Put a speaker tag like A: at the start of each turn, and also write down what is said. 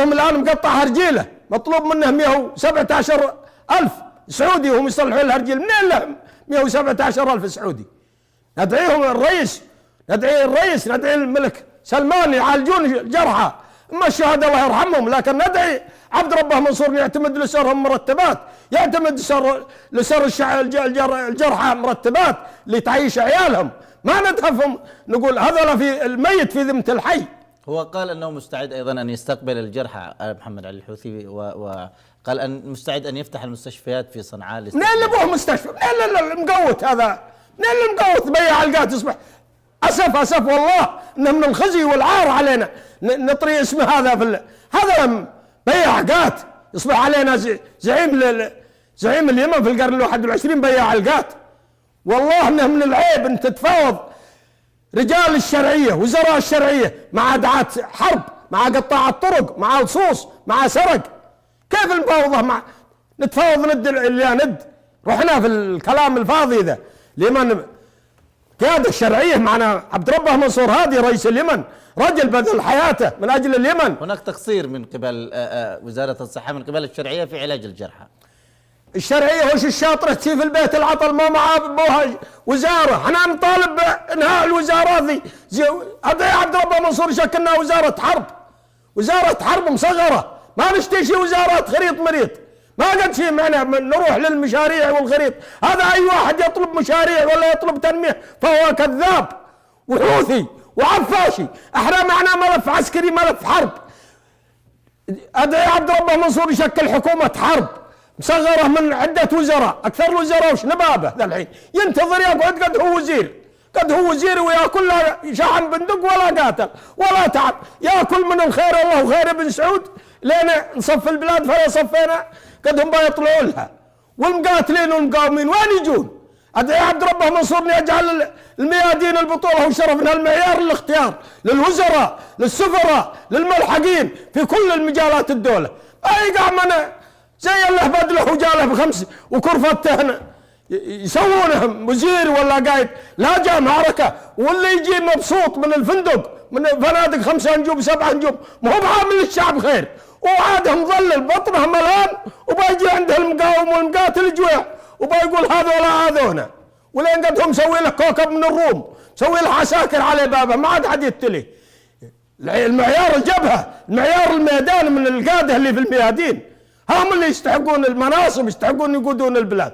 A: بعضهم الآن مقطع هرجيله، مطلوب منه 117,000 سعودي وهم يصلحون الهرجيل. منين لهم 117,000 سعودي؟ ندعيهم الرئيس، ندعي الرئيس، ندعي الملك سلمان يعالجون الجرحى. اما الشهداء الله يرحمهم، لكن ندعي عبد ربه منصور يعتمد لسرهم مرتبات، يعتمد لسر الجرحى مرتبات لتعيش عيالهم. ما ندهفهم نقول هذا في الميت في ذمة الحي.
B: هو قال أنه مستعد أيضا أن يستقبل الجرحى محمد علي الحوثي، وقال أن مستعد أن يفتح المستشفيات في صنعاء.
A: منين نبوه مستشفى؟ منين المقوت هذا؟ منين المقوت بيع القات يصبح؟ أسف والله إنه من الخزي والعار علينا نطري اسمه هذا هذا بيع قات يصبح علينا زعيم اليمن في القرن ال21 بياع القات. والله إنه من العيب أن تتفاوض رجال الشرعية وزراء الشرعية مع دعاة حرب، مع قطاع الطرق، مع لصوص، مع سرق. كيف المفاوضة نتفاوض ند اللي ند؟ رحنا في الكلام الفاضي ذا. اليمن قيادة الشرعية معنا عبد ربه منصور هادي رئيس اليمن، رجل بذل حياته من أجل اليمن.
B: هناك تقصير من قبل وزارة الصحة، من قبل الشرعية في علاج الجرحى.
A: الشرعية وش الشاطرة تسيب في البيت العطل ما مع ابوها وزارة. احنا نطالب بانهاء الوزارات ذي. هذا عبد ربه منصور يشكلنا وزارة حرب، وزارة حرب مصغرة، ما نشتي شي وزارات خريط مريض. ما قد شيء معنا نروح للمشاريع والخريط. هذا اي واحد يطلب مشاريع ولا يطلب تنمية فهو كذاب وحوثي وعفاشي. احنا معنا ملف عسكري، ملف حرب. ادعي عبد ربه منصور يشكل حكومة حرب مصغرة من عدة وزراء، أكثر الوزراء وش نبابه ذا الحين ينتظر يقعد قد هو وزير، قد هو وزير وياكل لا شحن بندق ولا قاتل ولا تعب، ياكل من الخير. الله خير ابن سعود لين نصف البلاد فلا صفينا قد هم بيطلعوا لها. والمقاتلين والمقاومين وين يجون؟ أدعي عبد ربه منصور أن يجعل الميادين البطولة وشرف من المعيار الاختيار للوزراء، للسفراء، للملحقين في كل المجالات الدولة. أي قامنا زي اللي بدله وجاله بخمس وكرفته يسوونه وزير ولا قايد. لا جاء معركة واللي يجي مبسوط من الفندق، من فنادق 5 نجوم 7 نجوم، ما هو بعامل الشعب خير، وعاده مظلل بطنه ملان، وبيجي عنده المقاوم والمقاتل جوع وبيقول هذولا هذونا. ولين قد هم مسوي له كوكب من الروم، مسوي له عساكر على بابه، ما عاد حد يتلي. المعيار الجبهة، المعيار الميدان من القادة اللي في الميادين، هم اللي يستحقون المناصب، يستحقون يقودون البلاد.